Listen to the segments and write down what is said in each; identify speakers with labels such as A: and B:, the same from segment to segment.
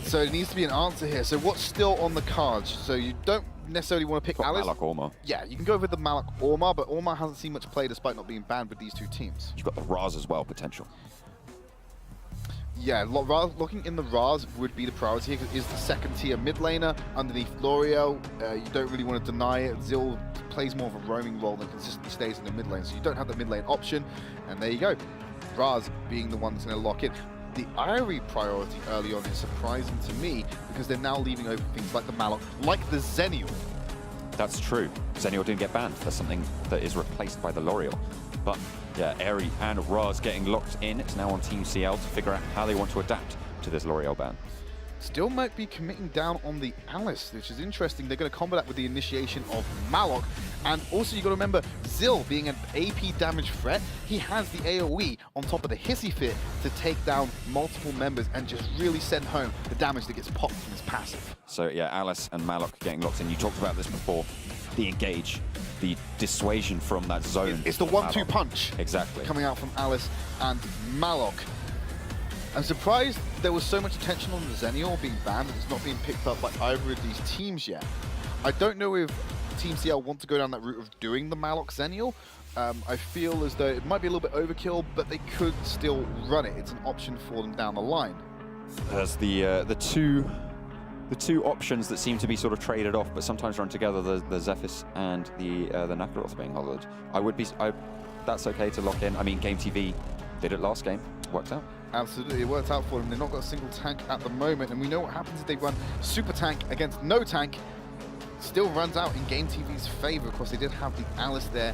A: So it needs to be an answer here. So what's still on the cards? So you don't necessarily want to pick Alice.
B: Malak Orma.
A: Yeah, you can go with the Malak Orma, but Orma hasn't seen much play despite not being banned with these two teams.
B: You've got the Raz as well, potential.
A: Yeah, looking in the Raz would be the priority here because is the second tier mid laner underneath L'Oreal. You don't really want to deny it. Zil plays more of a roaming role than consistently stays in the mid lane, so you don't have that mid lane option. And there you go. Raz being the one that's going to lock in. The Irie priority early on is surprising to me because they're now leaving open things like the Malok, like the Zenial.
B: That's true. Zenial didn't get banned. That's something that is replaced by the L'Oreal. But yeah, Aerie and Raz getting locked in. It's now on Team CL to figure out how they want to adapt to this L'Oreal ban.
A: Still might be committing down on the Alice, which is interesting. They're going to combo that with the initiation of Malok. And also you got to remember, Zil being an AP damage threat, he has the AoE on top of the Hissy Fit to take down multiple members and just really send home the damage that gets popped from his passive.
B: So yeah, Alice and Malok getting locked in. You talked about this before, the engage, the dissuasion from that zone.
A: It's the 1-2 punch.
B: Exactly. Coming
A: Coming out from Alice and Malok. I'm surprised there was so much attention on the Zenial being banned and it's not being picked up by either of these teams yet. I don't know if Team CL want to go down that route of doing the Malok Zenial. I feel as though it might be a little bit overkill, but they could still run it. It's an option for them down the line.
B: There's the two options that seem to be sort of traded off, but sometimes run together. The Zephys and the Nakaroth being hollered. That's okay to lock in. I mean, GameTV did it last game. Worked out.
A: Absolutely, it worked out for them. They've not got a single tank at the moment, and we know what happens if they run super tank against no tank. Still runs out in GameTV's favor. Of course, they did have the Alice there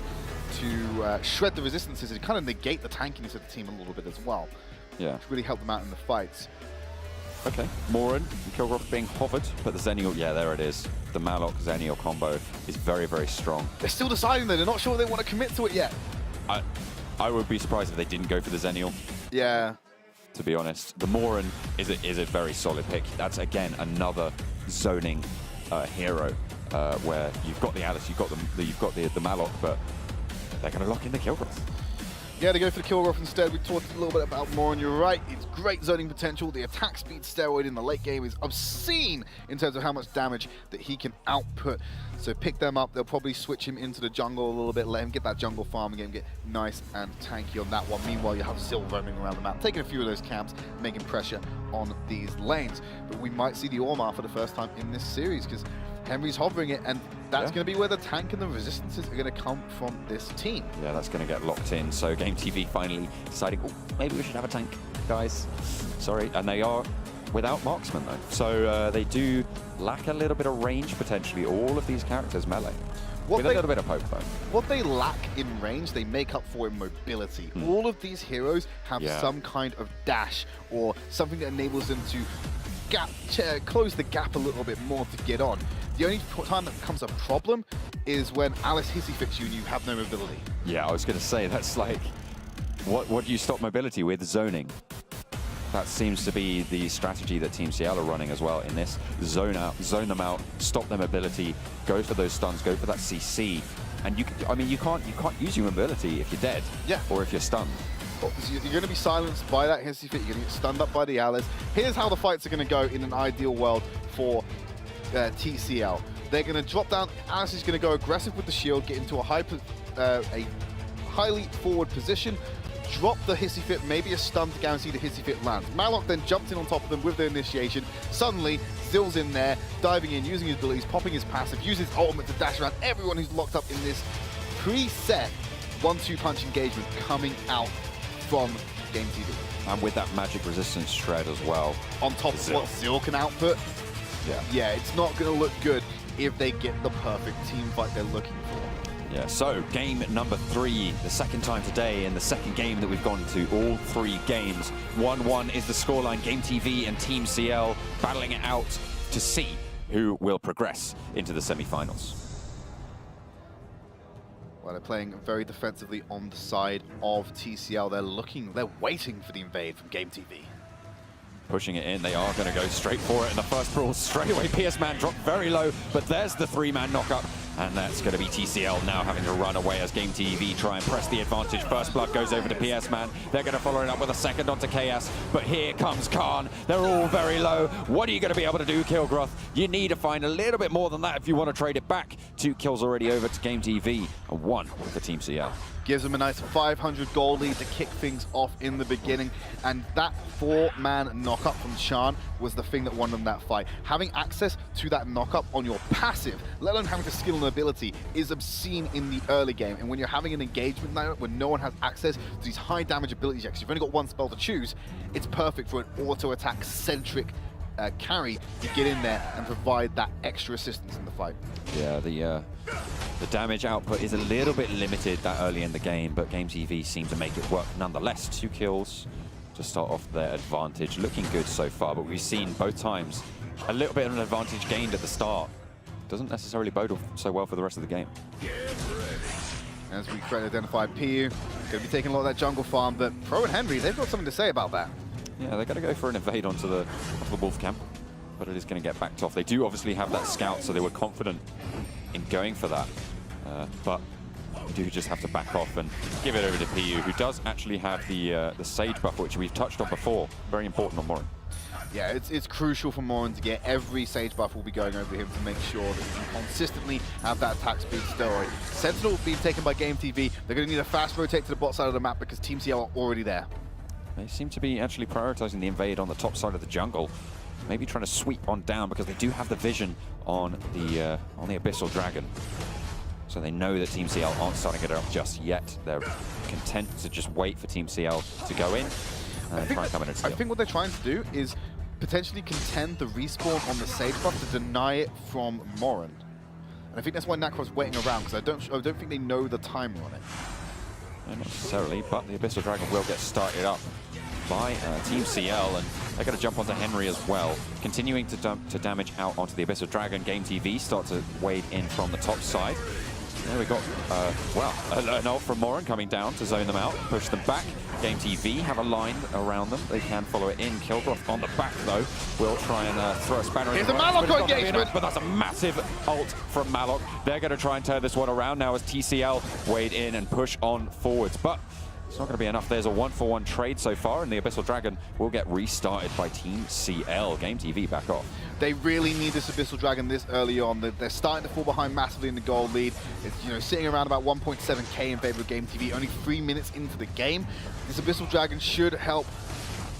A: to shred the resistances and kind of negate the tankiness of the team a little bit as well.
B: Yeah.
A: To really help them out in the fights.
B: Okay, Morin and Kilgroth being hovered, but the Zenial, yeah, there it is. The Malok Zenial combo is very, very strong.
A: They're still deciding though. They're not sure they want to commit to it yet.
B: I would be surprised if they didn't go for the Zenial.
A: Yeah.
B: To be honest, the Morin is a very solid pick. That's again another zoning hero where you've got the Alice, you've got the Malok, but they're going to lock in the Kilgroth.
A: Yeah, they go for the Kilgroth instead. We talked a little bit about Morin. You're right, it's great zoning potential. The attack speed steroid in the late game is obscene in terms of how much damage that he can output. So pick them up. They'll probably switch him into the jungle a little bit, let him get that jungle farm and get nice and tanky on that one. Meanwhile, you have Zil roaming around the map, taking a few of those camps, making pressure on these lanes. But we might see the Orma for the first time in this series because Henry's hovering it, and that's going to be where the tank and the resistances are going to come from this team.
B: Yeah, that's going to get locked in. So GameTV finally deciding, oh, maybe we should have a tank, guys. Sorry. And they are without marksman, though. So they do lack a little bit of range, potentially. All of these characters melee. With a little bit of poke, though.
A: What they lack in range, they make up for in mobility. All of these heroes have some kind of dash or something that enables them to close the gap a little bit more to get on. The only time that becomes a problem is when Alice hissy fits you and you have no mobility. Yeah,
B: I was going to say, that's like, what do you stop mobility with? Zoning. That seems to be the strategy that Team CL are running as well in this. Zone them out, stop their mobility, go for those stuns, go for that CC. And you can't use your mobility if you're dead, or if you're stunned.
A: You're going to be silenced by that hissy fit, you're going to get stunned up by the Alice. Here's how the fights are going to go in an ideal world for TCL. They're going to drop down, Alice is going to go aggressive with the shield, get into a highly forward position, drop the hissy fit, maybe a stun to guarantee the hissy fit lands. Malok then jumps in on top of them with the initiation. Suddenly, Zil's in there, diving in, using his abilities, popping his passive, uses his ultimate to dash around everyone who's locked up in this preset 1-2 punch engagement coming out from GameTV.
B: And with that magic resistance shred as well.
A: On top of what Zil can output, yeah, it's not going to look good if they get the perfect team fight they're looking for.
B: Yeah, so game number 3, the second time today, and the second game that we've gone to, all 3 games. 1-1 is the scoreline. GameTV and Team CL battling it out to see who will progress into the semi-finals.
A: Well, they're playing very defensively on the side of TCL. They're waiting for the invade from GameTV.
B: Pushing it in, they are going to go straight for it. And the first brawl straight away, PS Man dropped very low, but there's the 3-man knockup. And that's going to be TCL now having to run away as GameTV try and press the advantage. First blood goes over to PS Man. They're going to follow it up with a second onto KS. But here comes Khan. They're all very low. What are you going to be able to do, Kilgroth? You need to find a little bit more than that if you want to trade it back. 2 kills already over to GameTV and 1 for Team CL.
A: Gives them a nice 500 goal lead to kick things off in the beginning. And that 4-man knock-up from Shan was the thing that won them that fight. Having access to that knock-up on your passive, let alone having the skill and ability, is obscene in the early game. And when you're having an engagement now where no one has access to these high damage abilities, because you've only got 1 spell to choose, it's perfect for an auto-attack centric carry to get in there and provide that extra assistance in the fight.
B: Yeah, the damage output is a little bit limited that early in the game, but GameTV seem to make it work nonetheless. 2 kills to start off their advantage. Looking good so far, but we've seen both times a little bit of an advantage gained at the start. Doesn't necessarily bode so well for the rest of the game.
A: As we try to identify PU, going to be taking a lot of that jungle farm, but Pro and Henry, they've got something to say about that.
B: Yeah, they're going to go for an evade onto the Wolf camp, but it is going to get backed off. They do obviously have that scout, so they were confident in going for that. But you do just have to back off and give it over to PU, who does actually have the Sage buff, which we've touched on before. Very important on Morin.
A: Yeah, it's crucial for Morin to get every Sage buff will be going over him to make sure that he can consistently have that attack speed steroid. Sentinel being taken by GameTV. They're going to need a fast rotate to the bot side of the map because Team CL are already there.
B: They seem to be actually prioritizing the invade on the top side of the jungle. Maybe trying to sweep on down because they do have the vision on the Abyssal Dragon. So they know that Team CL aren't starting it up just yet. They're content to just wait for Team CL to go in and try and come in and steal.
A: I think what they're trying to do is potentially contend the respawn on the Sage buff to deny it from Morin. And I think that's why Nakrov's waiting around, because I don't think they know the timer on it.
B: Not necessarily, but the Abyssal Dragon will get started up by Team CL, and they're going to jump onto Henry as well. Continuing to damage out onto the Abyssal Dragon. GameTV start to wade in from the top side. There we got, an ult from Morin coming down to zone them out, push them back. GameTV have a line around them. They can follow it in. Kilgroth on the back, though, will try and throw a spanner in.
A: Here's a Malok engagement!
B: But that's a massive ult from Malok. They're going to try and turn this one around now as TCL wade in and push on forwards. But it's not going to be enough. There's a 1-for-1 trade so far, and the Abyssal Dragon will get restarted by Team CL. GameTV back off.
A: They really need this Abyssal Dragon this early on. They're starting to fall behind massively in the goal lead. It's sitting around about 1.7k in favor of GameTV. Only 3 minutes into the game. This Abyssal Dragon should help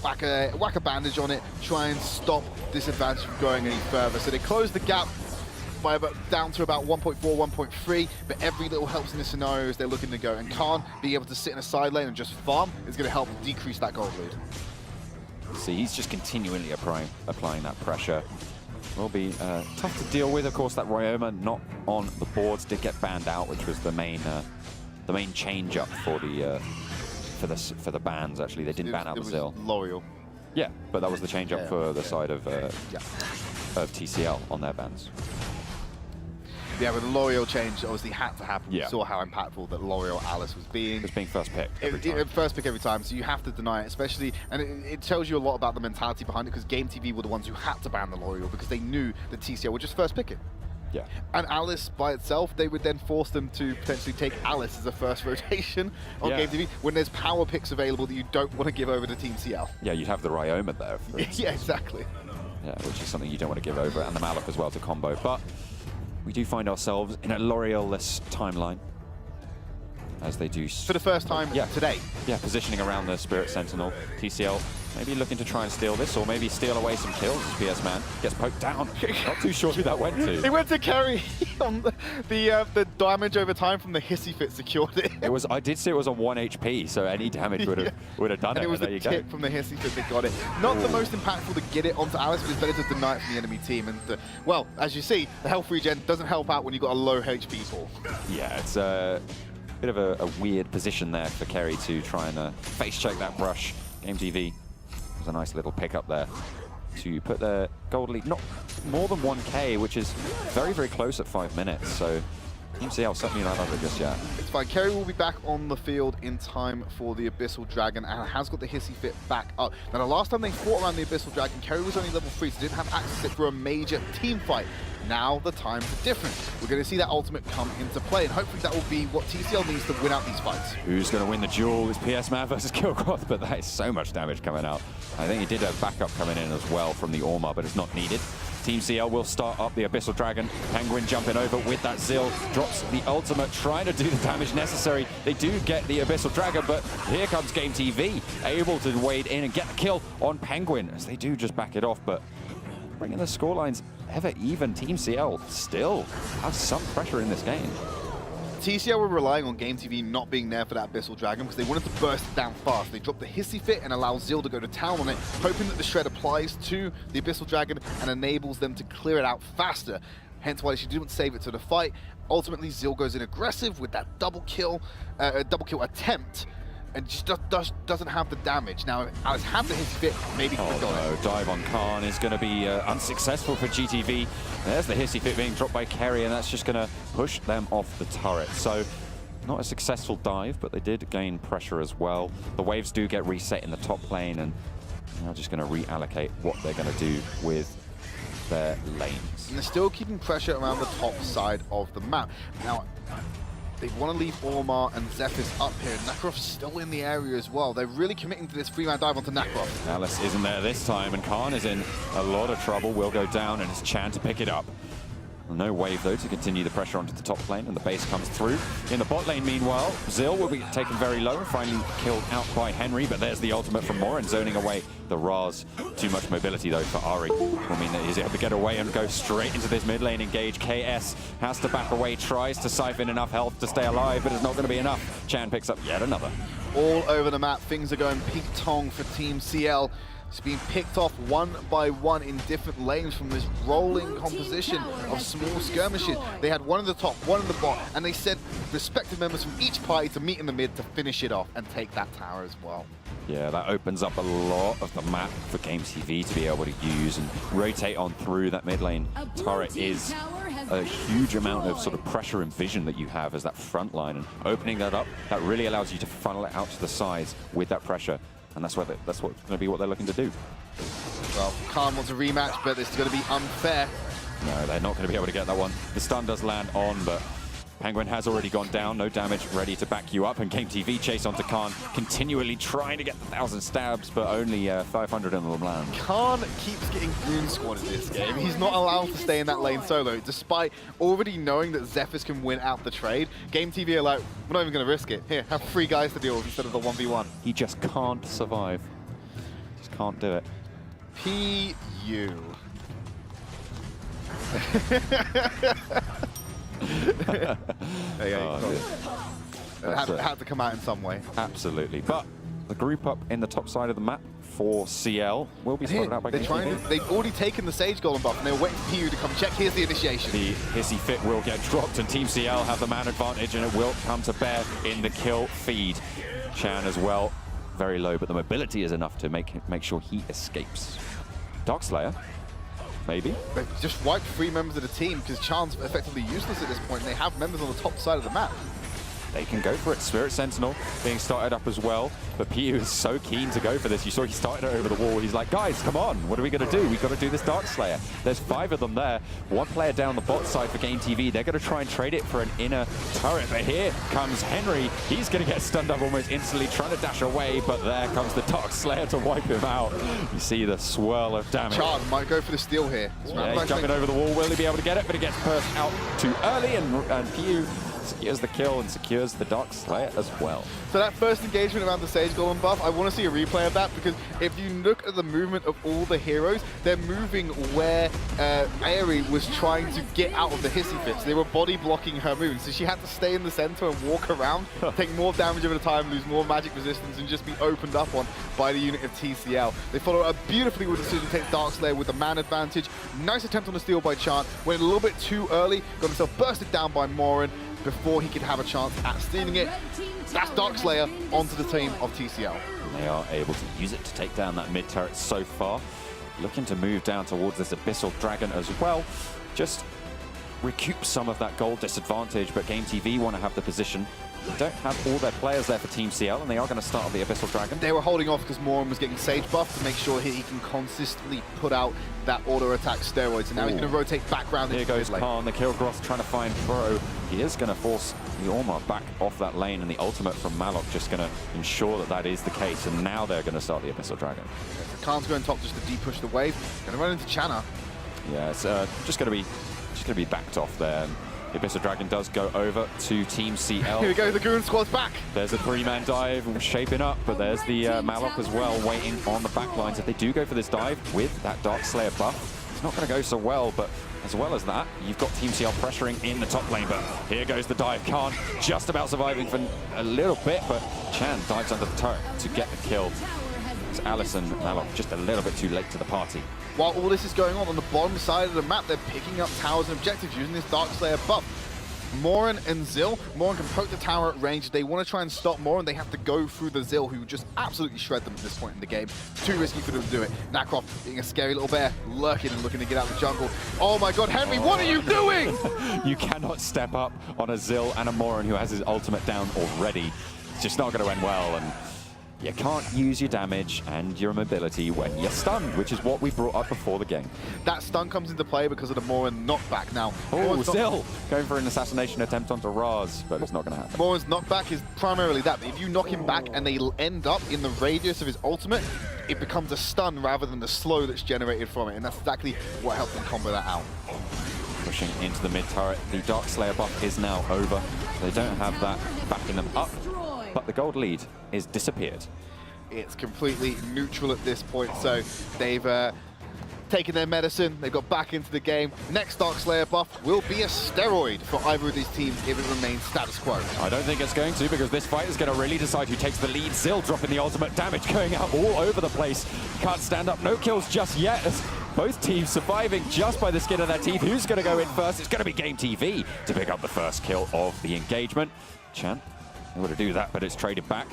A: whack a bandage on it, try and stop this advantage from going any further. So they close the gap by down to about 1.4, 1.3, but every little helps in this scenario as they're looking to go. And Khan being able to sit in a side lane and just farm is going to help decrease that goal lead.
B: See, he's just continually applying that pressure. Will be tough to deal with. Of course, that Ryoma not on the boards did get banned out, which was the main change up for the bans. Actually, they didn't ban out the Zill.
A: L'Oreal.
B: Yeah, but that was the change up for the side of TCL on their bans.
A: Yeah, but the L'Oreal change obviously had to happen.
B: Yeah.
A: We saw how impactful that L'Oreal Alice was being.
B: It was being first picked every time.
A: First pick every time, so you have to deny it, especially, and it tells you a lot about the mentality behind it, because GameTV were the ones who had to ban the L'Oreal because they knew that TCL would just first pick it.
B: Yeah.
A: And Alice by itself, they would then force them to potentially take Alice as a first rotation on GameTV when there's power picks available that you don't want to give over to Team CL.
B: Yeah, you'd have the Ryoma there.
A: Yeah, exactly.
B: Yeah, which is something you don't want to give over, and the Malok as well to combo. But we do find ourselves in a L'Oreal-less timeline, as they do
A: for the first time today.
B: Yeah, positioning around the Spirit Sentinel. TCL maybe looking to try and steal this, or maybe steal away some kills as PS Man gets poked down. Not too sure who that went to.
A: He went to carry on the damage over time from the hissy fit secured it.
B: It was, I did see it was on 1 HP, so any damage would have done it.
A: And it was the tip from the hissy fit that got it. Not the most impactful to get it onto Alice, but it's better to deny it from the enemy team. And well, as you see, the health regen doesn't help out when you've got a low HP pool.
B: Yeah, it's a bit of a weird position there for Kerry to try and face check that brush. GameTV was a nice little pickup there to put their gold lead not more than 1k, which is very, very close at 5 minutes. So Team CL certainly not over just yet.
A: It's fine. Kerry will be back on the field in time for the Abyssal Dragon and has got the Hissy Fit back up. Now, the last time they fought around the Abyssal Dragon, Kerry was only level 3, so didn't have access to it for a major team fight. Now the times are different. We're going to see that ultimate come into play, and hopefully that will be what TCL needs to win out these fights.
B: Who's going to win the duel? It's PS Man versus Kilgroth, but that is so much damage coming out. I think he did have backup coming in as well from the Orma, but it's not needed. Team CL will start up the Abyssal Dragon. Penguin jumping over with that Zill, drops the ultimate, trying to do the damage necessary. They do get the Abyssal Dragon, but here comes GameTV, able to wade in and get the kill on Penguin, as they do just back it off, but bringing the scorelines ever even. Team CL still have some pressure in this game.
A: TCL were relying on GameTV not being there for that Abyssal Dragon because they wanted to burst it down fast. They dropped the Hissy Fit and allow Zill to go to town on it, hoping that the Shred applies to the Abyssal Dragon and enables them to clear it out faster. Hence why she didn't save it to the fight. Ultimately, Zill goes in aggressive with that double kill attempt, and just doesn't have the damage. Now, Alex had the Hissy Fit, maybe could have got it.
B: Dive on Khan is going to be unsuccessful for GTV. There's the Hissy Fit being dropped by Kerry, and that's just going to push them off the turret. So, not a successful dive, but they did gain pressure as well. The waves do get reset in the top lane, and they're just going to reallocate what they're going to do with their lanes.
A: And they're still keeping pressure around the top side of the map. Now, they want to leave Ormar and Zephyr's up here. Nakarov's still in the area as well. They're really committing to this three-man dive onto Nakarov.
B: Alice isn't there this time, and Khan is in a lot of trouble. Will go down, and it's Chan to pick it up. No wave, though, to continue the pressure onto the top lane, and the base comes through. In the bot lane, meanwhile, Zill will be taken very low and finally killed out by Henry, but there's the ultimate from Morin, zoning away the Raz. Too much mobility, though, for Ari. Will mean that he's able to get away and go straight into this mid lane engage. KS has to back away, tries to siphon enough health to stay alive, but it's not going to be enough. Chan picks up yet another.
A: All over the map, things are going ping-tong for Team CL. It's being picked off one by one in different lanes from this rolling composition of small skirmishes. They had one in the top, one in the bot, and they sent respective members from each party to meet in the mid to finish it off and take that tower as well.
B: Yeah, that opens up a lot of the map for GameTV to be able to use and rotate on through. That mid lane turret is a huge amount of sort of pressure and vision that you have as that front line, and opening that up, that really allows you to funnel it out to the sides with that pressure. And that's what's going to be what they're looking to do.
A: Well, Khan wants a rematch, but it's going to be unfair.
B: No, they're not going to be able to get that one. The stun does land on, but Penguin has already gone down. No damage, ready to back you up. And GameTV chase onto Khan, continually trying to get the 1,000 stabs, but only 500 in the land.
A: Khan keeps getting goon squad in this game. He's not allowed to stay in that lane solo, despite already knowing that Zephyrs can win out the trade. GameTV are like, we're not even going to risk it. Here, have 3 guys to deal with instead of the 1v1.
B: He just can't survive. Just can't do it.
A: PU. There you go. Had to come out in some way.
B: Absolutely. But the group up in the top side of the map for CL will be spotted out by GameTV.
A: They've already taken the Sage Golem buff, and they're waiting for PU to come check. Here's the initiation.
B: The Hissy Fit will get dropped, and Team CL have the man advantage, and it will come to bear in the kill feed. Chan as well, very low, but the mobility is enough to make sure he escapes. Darkslayer. Maybe.
A: They've just wiped 3 members of the team because Chan's effectively useless at this point, and they have members on the top side of the map.
B: They can go for it. Spirit Sentinel being started up as well, but PU is so keen to go for this. You saw he started it over the wall. He's like, guys, come on. What are we going to do? We've got to do this Darkslayer. There's 5 of them there. 1 player down the bot side for GameTV. They're going to try and trade it for an inner turret, but here comes Henry. He's going to get stunned up almost instantly, trying to dash away, but there comes the Darkslayer to wipe him out. You see the swirl of damage.
A: Chan might go for the steal here.
B: Yeah, he's jumping over the wall. Will he be able to get it? But he gets burst out too early, and PU secures the kill and secures the Darkslayer as well.
A: So that first engagement around the Sage Golem buff, I want to see a replay of that, because if you look at the movement of all the heroes, they're moving where Aerie was trying to get out of the Hissy Fits. They were body blocking her movement, so she had to stay in the center and walk around, take more damage over the time, lose more magic resistance, and just be opened up on by the unit of TCL. They follow up beautifully with the decision to take Darkslayer with the man advantage. Nice attempt on the steal by Chan. Went a little bit too early, got himself bursted down by Morin before he could have a chance at stealing it. That's Darkslayer onto the team of TCL.
B: They are able to use it to take down that mid turret so far. Looking to move down towards this Abyssal Dragon as well. Just recoup some of that gold disadvantage, but GameTV want to have the position. They don't have all their players there for Team CL, and they are going to start with the Abyssal Dragon.
A: They were holding off because Moran was getting Sage buff to make sure he can consistently put out that auto attack steroids, and now he's going to rotate back round.
B: Here goes Khan, the Kilgroth trying to find Pro. He is going to force the Orma back off that lane, and the ultimate from Malok just going to ensure that that is the case, and now they're going to start the Abyssal Dragon.
A: Yeah, so Khan's going top just to de-push the wave. Going to run into Channa.
B: Yeah, it's just going to be backed off there. The Abyssal Dragon does go over to Team CL.
A: Here we go, the Goon Squad's back.
B: There's a three-man dive shaping up, but there's the Malok as well waiting on the back lines. If they do go for this dive with that Dark Slayer buff, it's not going to go so well, but as well as that, you've got Team CL pressuring in the top lane, but here goes the dive. Khan just about surviving for a little bit, but Chan dives under the turret to get the kill. It's Allison Malok just a little bit too late to the party.
A: While all this is going on the bottom side of the map, they're picking up towers and objectives using this Dark Slayer buff. Moran and Zill. Moran can poke the tower at range. They want to try and stop Moran. They have to go through the Zill, who just absolutely shred them at this point in the game. Too risky for them to do it. Nacroft being a scary little bear, lurking and looking to get out of the jungle. Oh my god, Henry, what are you doing?
B: You cannot step up on a Zill and a Moran who has his ultimate down already. It's just not going to end well, and you can't use your damage and your mobility when you're stunned, which is what we brought up before the game.
A: That stun comes into play because of the Moran knockback now.
B: Oh, Zill going for an assassination attempt onto Raz, but it's not going to happen.
A: Moran's knockback is primarily that. If you knock him back and they end up in the radius of his ultimate, it becomes a stun rather than the slow that's generated from it, and that's exactly what helped them combo that out.
B: Pushing into the mid turret, the Dark Slayer buff is now over. They don't have that backing them up, but the gold lead is disappeared.
A: It's completely neutral at this point, so they've taken their medicine, they got back into the game. Next Dark Slayer buff will be a steroid for either of these teams if it remains status quo.
B: I don't think it's going to, because this fight is going to really decide who takes the lead. Zill dropping the ultimate damage, going out all over the place. Can't stand up, no kills just yet, as both teams surviving just by the skin of their teeth. Who's going to go in first? It's going to be GameTV to pick up the first kill of the engagement. Chan able to do that, but it's traded back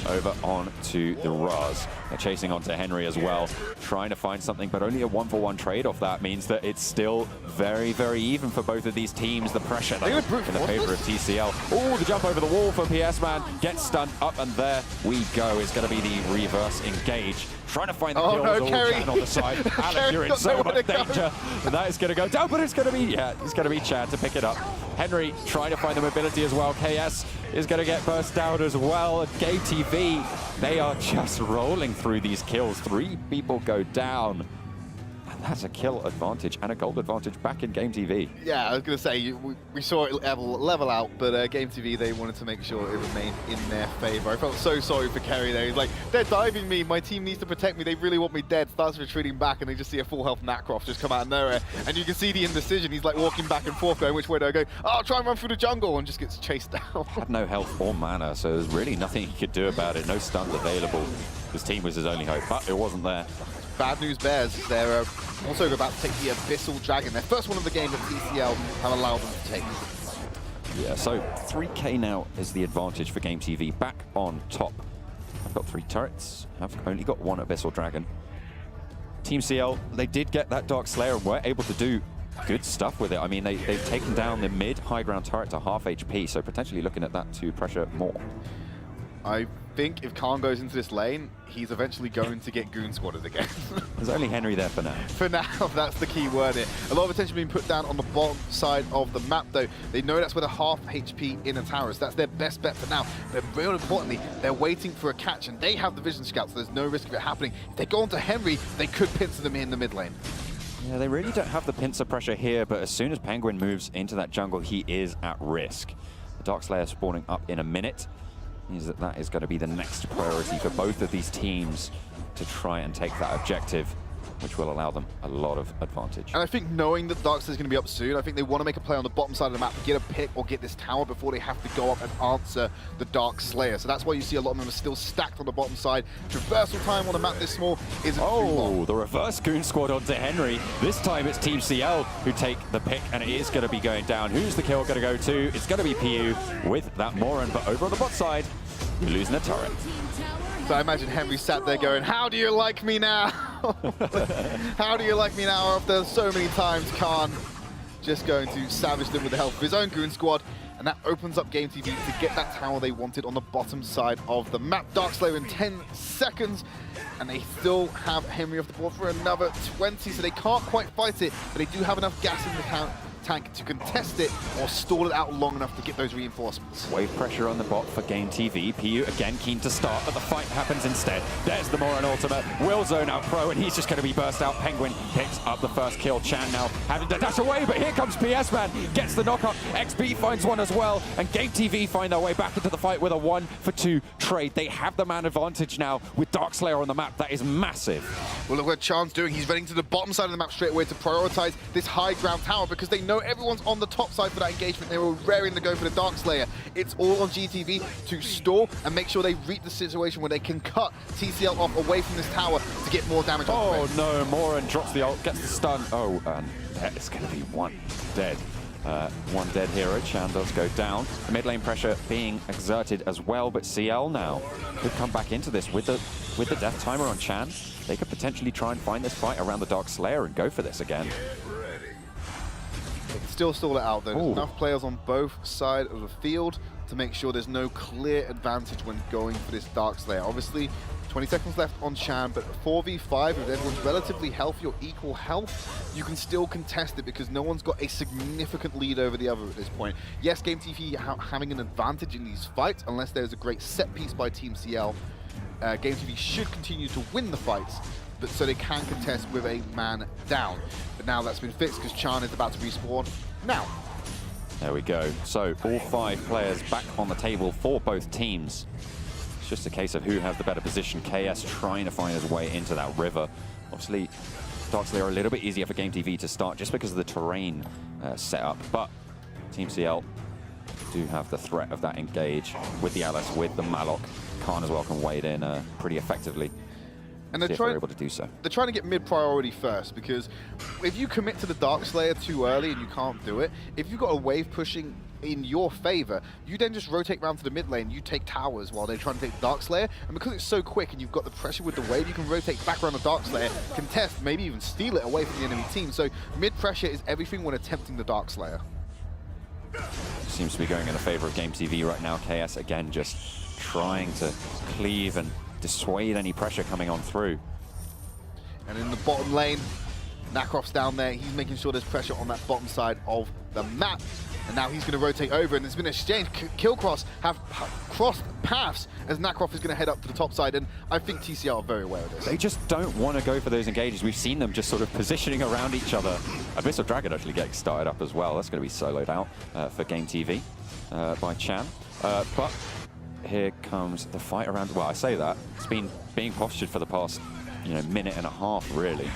B: over on to the Raz. They're chasing onto Henry as well, trying to find something, but only a 1-for-1 trade off that means that it's still very, very even for both of these teams. The pressure though, in the favor of TCL. Oh, the jump over the wall for PS Man, gets stunned up, and there we go. It's going to be the reverse engage. Trying to find the kills,
A: no,
B: Chan on the side. Alex, you're in so much danger. And that is going to go down, but it's going to be, it's going to be Chan to pick it up. Henry trying to find the mobility as well. KS is going to get burst down as well. GameTV, they are just rolling through these kills. 3 people go down. And that's a kill advantage and a gold advantage back in GameTV.
A: Yeah, I was going to say, we saw it level out, but GameTV, they wanted to make sure it remained in their favor. I felt so sorry for Kerry there. He's like, they're diving me, my team needs to protect me, they really want me dead. Starts retreating back, and they just see a full health Nacroft just come out of nowhere. And you can see the indecision. He's like walking back and forth, going, which way do I go? Oh, I'll try and run through the jungle, and just gets chased down.
B: Had no health or mana, so there's really nothing he could do about it. No stuns available. His team was his only hope, but it wasn't there.
A: Bad news bears, they're also about to take the Abyssal Dragon. Their first one of the game that TCL have allowed them to take.
B: Yeah, so 3k now is the advantage for GameTV. Back on top. I've got 3 turrets. I've only got 1 Abyssal Dragon. Team CL, they did get that Dark Slayer and were able to do good stuff with it. I mean, they've taken down the mid high ground turret to half HP, so potentially looking at that to pressure more.
A: I think if Khan goes into this lane, he's eventually going to get Goon Squadded again.
B: There's only Henry there for now.
A: For now, that's the key word here. A lot of attention being put down on the bottom side of the map, though. They know that's where the half HP inner tower is. That's their best bet for now. But real importantly, they're waiting for a catch, and they have the vision scout, so there's no risk of it happening. If they go onto Henry, they could pincer them in the mid lane.
B: Yeah, they really don't have the pincer pressure here, but as soon as Penguin moves into that jungle, he is at risk. The Dark Slayer spawning up in a minute means that that is going to be the next priority for both of these teams to try and take that objective, which will allow them a lot of advantage.
A: And I think knowing that Dark Slayer's going to be up soon, I think they want to make a play on the bottom side of the map, get a pick or get this tower before they have to go up and answer the Dark Slayer. So that's why you see a lot of them are still stacked on the bottom side. Traversal time on a map this small isn't too long.
B: The reverse Goon Squad onto Henry. This time it's Team CL who take the pick, and it is going to be going down. Who's the kill going to go to? It's going to be PU with that Moran, but over on the bot side, you're losing a turret.
A: So I imagine Henry sat there going, how do you like me now? How do you like me now after so many times Khan just going to savage them with the help of his own Goon Squad, and that opens up GameTV to get that tower they wanted on the bottom side of the map. Darkslayer in 10 seconds, and they still have Henry off the board for another 20, so they can't quite fight it, but they do have enough gas in the tank to contest it or stall it out long enough to get those reinforcements.
B: Wave pressure on the bot for GameTV. PU again keen to start, but the fight happens instead. There's the Moran ultimate. Will zone out Pro, and he's just going to be burst out. Penguin picks up the first kill. Chan now having to dash away, but here comes PS Man. Gets the knockup. XP finds one as well, and GameTV find their way back into the fight with a 1-for-2 trade. They have the man advantage now with Darkslayer on the map. That is massive.
A: Well, look what Chan's doing. He's running to the bottom side of the map straight away to prioritize this high ground tower because they know everyone's on the top side for that engagement. They were raring to go for the Darkslayer. It's all on GTV to stall and make sure they reach the situation where they can cut TCL off away from this tower to get more damage on the
B: Oh no, Moran drops the ult, gets the stun. Oh, and that is going to be one dead. One dead hero. Chan does go down. The mid lane pressure being exerted as well, but CL now could come back into this with the death timer on Chan. They could potentially try and find this fight around the Darkslayer and go for this again.
A: They can still stall it out though. There's enough players on both sides of the field to make sure there's no clear advantage when going for this Darkslayer. Obviously, 20 seconds left on Chan, but 4v5 with everyone's relatively healthy or equal health, you can still contest it because no one's got a significant lead over the other at this point. Yes, GameTV having an advantage in these fights, unless there's a great set piece by Team CL. GameTV should continue to win the fights, but so they can contest with a man down. But now that's been fixed because Chan is about to respawn now.
B: There we go. So all 5 players back on the table for both teams. It's just a case of who has the better position. KS trying to find his way into that river. Obviously, Darkslayer are a little bit easier for GameTV to start just because of the terrain setup, but Team CL do have the threat of that engage with the Alice, with the Malok. Khan as well can wade in pretty effectively.
A: And they're
B: able to do so.
A: They're trying to get mid-priority first, because if you commit to the Darkslayer too early and you can't do it, if you've got a wave pushing in your favor, you then just rotate around to the mid lane, you take towers while they're trying to take the Darkslayer, and because it's so quick and you've got the pressure with the wave, you can rotate back around the Darkslayer, contest, maybe even steal it away from the enemy team. So mid-pressure is everything when attempting the Darkslayer.
B: Seems to be going in the favor of GameTV right now. KS again just trying to cleave and dissuade any pressure coming on through.
A: And in the bottom lane, Nakrov's down there. He's making sure there's pressure on that bottom side of the map. And now he's going to rotate over, and there's been an exchange. Killcross have crossed paths as Nakrov is going to head up to the top side, and I think TCL are very aware of this.
B: They just don't want to go for those engages. We've seen them just sort of positioning around each other. Abyssal Dragon actually getting started up as well. That's going to be soloed out for GameTV by Chan. But here comes the fight around. Well, I say that. It's been being postured for the past minute and a half, really.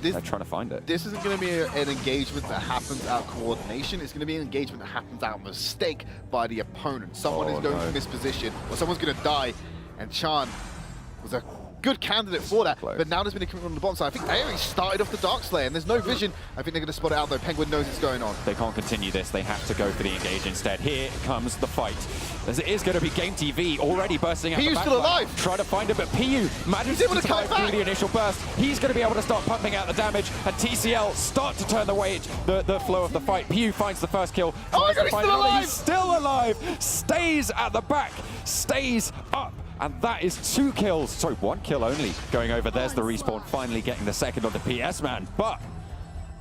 B: They're trying to find it.
A: This isn't going to be an engagement that happens out of coordination. It's going to be an engagement that happens out of mistake by the opponent. Someone is going to misposition, or someone's going to die. And Chan was a good candidate for that. But now there's been a commitment on the bottom side. I think they already started off the Darkslayer, and there's no vision. I think they're going to spot it out, though. Penguin knows it's going on.
B: They can't continue this. They have to go for the engage instead. Here comes the fight. As it is going to be GameTV already bursting out.
A: PU's still alive.
B: Trying to find it, but PU manages to survive through the initial burst. He's going to be able to start pumping out the damage, and TCL start to turn the flow of the fight. PU finds the first kill.
A: Oh my God, he's still alive!
B: He's still alive. Stays at the back. Stays up. And that is 2 kills. Sorry, 1 kill only going over. There's the respawn, finally getting the second on the PS Man. But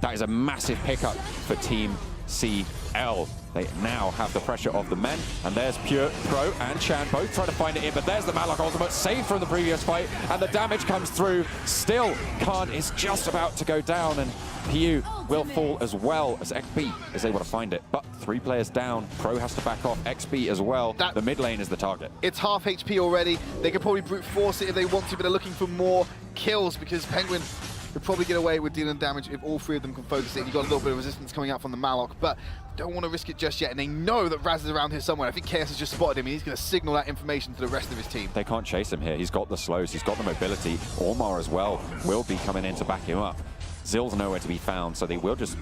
B: that is a massive pickup for Team CL. They now have the pressure of the men, and there's Pure, Pro, and Chan both trying to find it in, but there's the Malok ultimate, saved from the previous fight, and the damage comes through. Still, Khan is just about to go down, and PU will fall as well as XP is able to find it. But 3 players down, Pro has to back off, XP as well. The mid lane is the target.
A: It's half HP already. They could probably brute force it if they want to, but they're looking for more kills because Penguin could probably get away with dealing damage if all 3 of them can focus it. You've got a little bit of resistance coming out from the Malok, but don't want to risk it just yet, and they know that Raz is around here somewhere. I think KS has just spotted him, and he's going to signal that information to the rest of his team.
B: They can't chase him here. He's got the slows, he's got the mobility. Ormar as well will be coming in to back him up. Zill's nowhere to be found, so they will just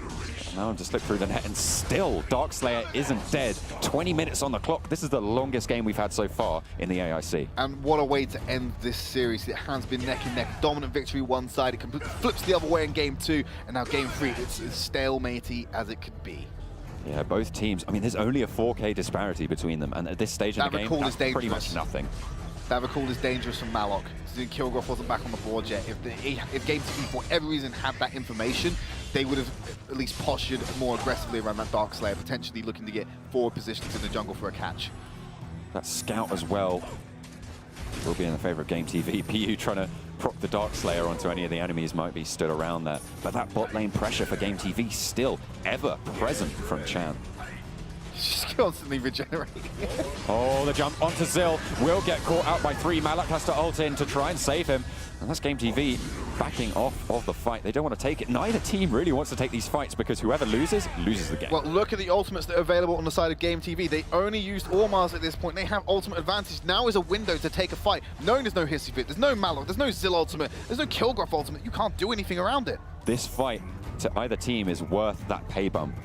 B: allow him to slip through the net, and still, Darkslayer isn't dead. 20 minutes on the clock. This is the longest game we've had so far in the AIC.
A: And what a way to end this series. It has been neck and neck. Dominant victory one side. It completely flips the other way in game 2, and now game 3, it's as stalematy as it could be.
B: Yeah, both teams. I mean, there's only a 4K disparity between them, and at this stage in the game, that's pretty much nothing.
A: That recall is dangerous from Malok. Kilgroth wasn't back on the board yet. If GameTV, for whatever reason, had that information, they would have at least postured more aggressively around that Darkslayer, potentially looking to get forward positions in the jungle for a catch.
B: That scout as well will be in the favor of GameTV. PU trying to proc the Darkslayer onto any of the enemies might be stood around there. But that bot lane pressure for GameTV still ever present from Chan.
A: She's constantly regenerating.
B: Oh, the jump onto Zill will get caught out by 3. Malak has to ult in to try and save him. And that's GameTV backing off of the fight. They don't want to take it. Neither team really wants to take these fights because whoever loses, loses the game.
A: Well, look at the ultimates that are available on the side of GameTV. They only used Ormars at this point. They have ultimate advantage. Now is a window to take a fight. Knowing there's no Hissy Fit, there's no Malok, there's no Zill ultimate, there's no Kilgroth ultimate. You can't do anything around it.
B: This fight to either team is worth that pay bump.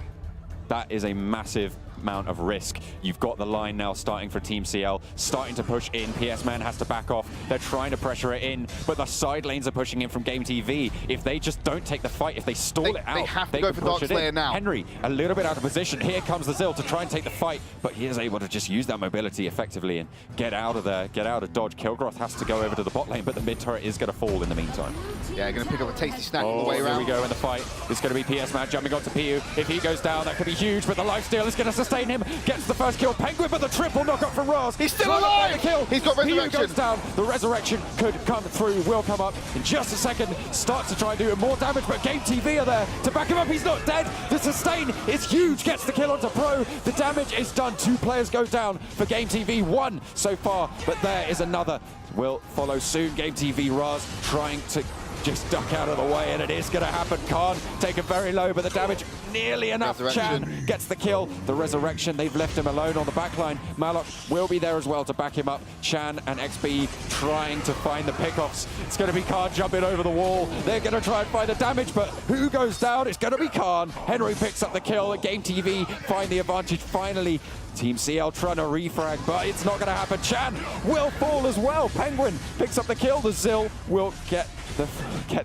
B: That is a massive amount of risk. You've got the line now starting for Team CL, starting to push in. PS Man has to back off. They're trying to pressure it in, but the side lanes are pushing in from GameTV. If they just don't take the fight, if they stall it out,
A: they have to go for Darkslayer now.
B: Henry, a little bit out of position. Here comes the Zill to try and take the fight, but he is able to just use that mobility effectively and get out of there, get out of dodge. Kilgroth has to go over to the bot lane, but the mid turret is going to fall in the meantime.
A: Yeah, going to pick up a tasty snack on the way around.
B: Here we go in the fight. It's going to be PS Man jumping onto PU. If he goes down, that could be huge, but the lifesteal is going to sustain him. Gets the first kill. Penguin, but the triple knockup from Raz.
A: He's still alive!
B: The kill.
A: He's got resurrection.
B: PU goes down. The resurrection could come through, will come up in just a second. Starts to try and do more damage, but GameTV are there to back him up. He's not dead. The sustain is huge. Gets the kill onto Pro. The damage is done. 2 players go down for GameTV. 1 so far, but there is another. Will follow soon. GameTV Raz trying to just duck out of the way, and it is going to happen. Khan taken very low, but the damage nearly enough. Chan gets the kill. The resurrection, they've left him alone on the backline. Malok will be there as well to back him up. Chan and XB trying to find the pickoffs. It's going to be Khan jumping over the wall. They're going to try and find the damage, but who goes down? It's going to be Khan. Henry picks up the kill, and GameTV find the advantage finally. Team CL trying to refrag, but it's not going to happen. Chan will fall as well. Penguin picks up the kill. The Zill will get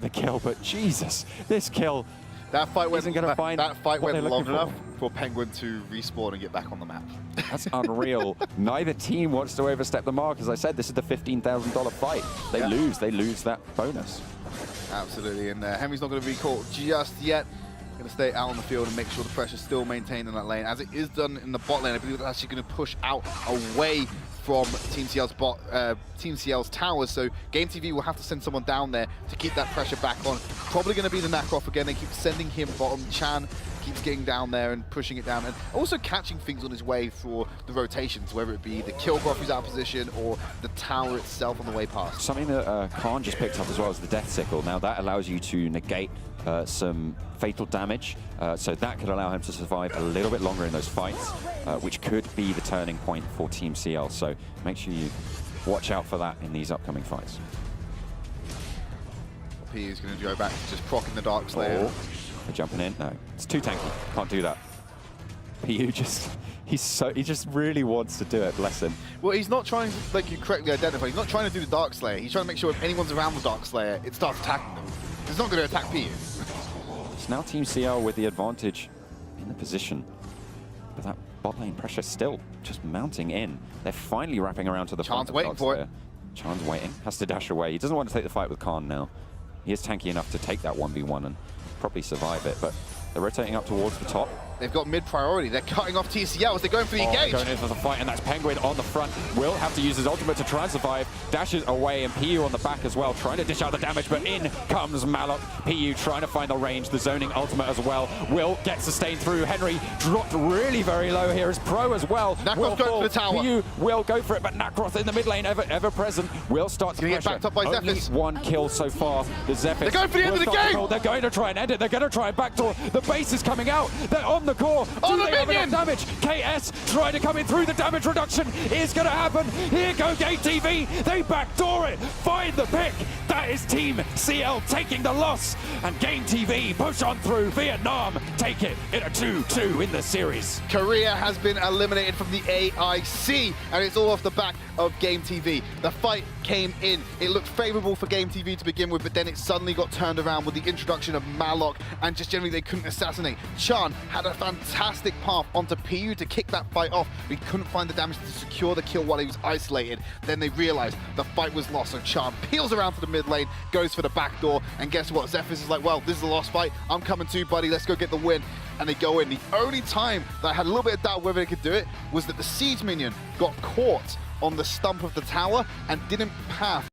B: the kill, but Jesus, this kill.
A: That fight went long
B: for.
A: enough for Penguin to respawn and get back on the map.
B: That's unreal. Neither team wants to overstep the mark. As I said, this is the $15,000 fight. They lose that bonus.
A: Absolutely, and Henry's not going to be caught just yet. Going to stay out on the field and make sure the pressure's still maintained in that lane, as it is done in the bot lane. I believe that's actually going to push out away from Team CL's towers, so GameTV will have to send someone down there to keep that pressure back on. Probably going to be the Nakroff again. They keep sending him bottom. Chan keeps getting down there and pushing it down, and also catching things on his way for the rotations, whether it be the Kilgroth who's out of position or the tower itself on the way past.
B: Something that Khan just picked up as well as the Death Sickle. Now that allows you to negate some fatal damage, so that could allow him to survive a little bit longer in those fights, which could be the turning point for Team CL. So make sure you watch out for that in these upcoming fights.
A: P is going to go back to just proccing the Darkslayer.
B: Oh, they're jumping in. No, it's too tanky. Can't do that. PU he just really wants to do it. Bless him.
A: Well, he's not trying to, like you correctly identified, he's not trying to do the Darkslayer. He's trying to make sure if anyone's around the Darkslayer, it starts attacking them. He's not going to attack PU.
B: It's now Team CL with the advantage in the position, but that bot lane pressure still just mounting in. They're finally wrapping around to the front.
A: Chan's waiting for it.
B: Chan's waiting, has to dash away. He doesn't want to take the fight with Khan now. He is tanky enough to take that 1v1 and probably survive it, but they're rotating up towards the top.
A: They've got mid priority. They're cutting off TCL as they're going for the engage.
B: Going in for the fight, and that's Penguin on the front. Will have to use his ultimate to try and survive. Dashes away, and PU on the back as well, trying to dish out the damage, but in comes Malok. PU trying to find the range, the zoning ultimate as well. Will get sustained through. Henry dropped really very low here as Pro as well.
A: Nakroth going for the tower.
B: PU will go for it, but Nakroth in the mid lane, ever present, will start to
A: get backed up by Zephyr's.
B: Only 1 kill so far. The Zephyr's.
A: They're going for the end of the game.
B: They're going to try and end it. They're going to try and backdoor. The base is coming out. They're on the core. Damage. KS trying to come in through. The damage reduction is going to happen. Here go GameTV. They backdoor it. Find the pick. That is Team CL taking the loss, and GameTV push on through. Vietnam take it in a 2-2 in the series.
A: Korea has been eliminated from the AIC, and it's all off the back of GameTV. The fight came in. It looked favorable for GameTV to begin with, but then it suddenly got turned around with the introduction of Malok, and just generally they couldn't assassinate. Chan had a fantastic path onto PU to kick that fight off, but he couldn't find the damage to secure the kill while he was isolated. Then they realized the fight was lost, so Chan peels around to the mid lane, goes for the back door, and guess what? Zephyrus is like, well, this is a lost fight. I'm coming too, buddy. Let's go get the win. And they go in. The only time that I had a little bit of doubt whether they could do it was that the siege minion got caught on the stump of the tower and didn't path